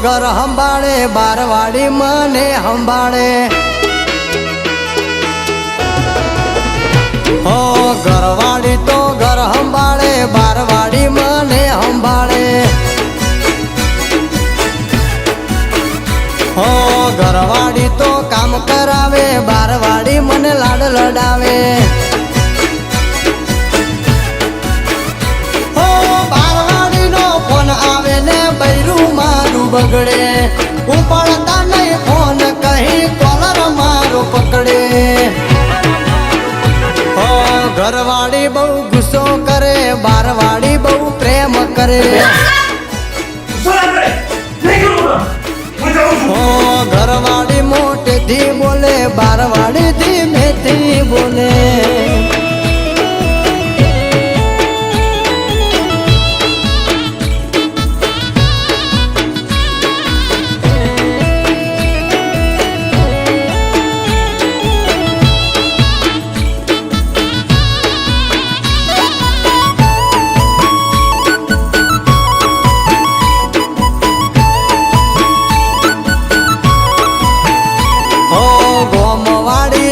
ઘર સંભાળે બારવાડી મને સંભાળે હો ઘરવાળી તો ઘર સંભાળે બારવાડી મને સંભાળે હો ઘરવાળી તો કામ કરાવે બારવાડી મને લાડ લડાવે હો બારવાડી નો ફોન આવે ને બૈરું મારું બગડે ઉપાડતા નહીં ફોન કહી કોલર મારો પકડે હો ઘરવાળી બહુ ગુસ્સો કરે બારવાડી બહુ પ્રેમ કરે હો ઘરવાળી મોટેથી બોલે બારવાડી ધીમેથી બોલે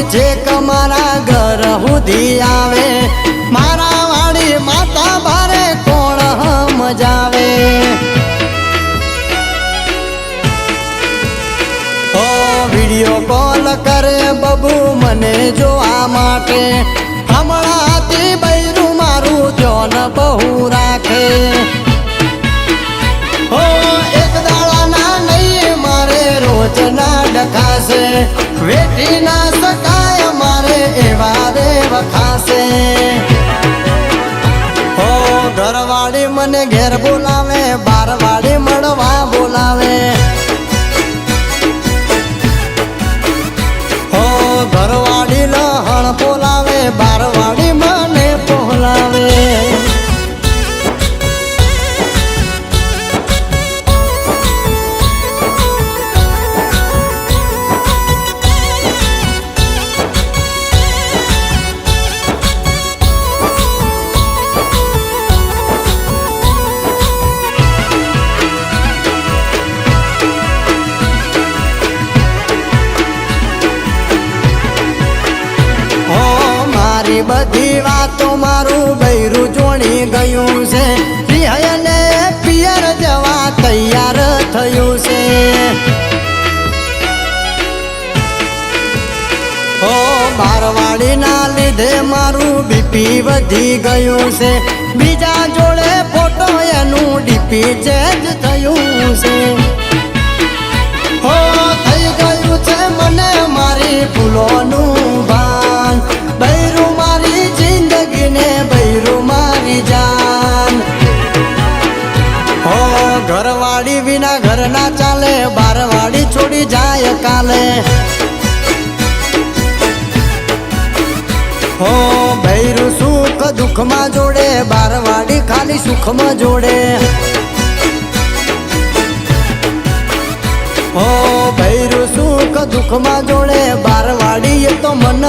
જે કમારા ઘર સુધી આવે મારા વાડી માતા બારે કોણ મજાવે ઓ વિડિયો કોલ કરે બબુ મને જોવા માટે હમણાંથી બૈરું મારું જોન બહુ રાખે ઓ એક દાડાના નહીં મારે રોજના ડખાશે વેઠી ના શકાય મારે એવા દેવ ખાશે હો ઘરવાળી મને ઘેર બોલાવે બારવાડી મળવા બોલાવે હો ઘરવાળી લહણ બોલાવે બારવાડી મને બોલાવે બધી વાતો મારું બૈરું જોણી ગયું છે રિહયને પિયર જવા તૈયાર થયું છે ઓ બારવાડીના લીધે મારું બીપી વધી ગયું છે બીજા જોડે ફોટો એનું ડીપી ચેન્જ થયું છે હો થઈ ગયું છે મને મારી ભૂલોનું ભાન બૈરું મારી જિંદગીને બૈરું મારી જાન હો ઘરવાળી વિના ઘર ના ચાલે બારવાડી છોડી જાય કાલે હો બૈરું સુખ દુઃખમાં જોડે બારવાડી ખાલી સુખમાં જોડે હો બૈરું સુખ દુઃખમાં જોડે બારવાડી એ તો મન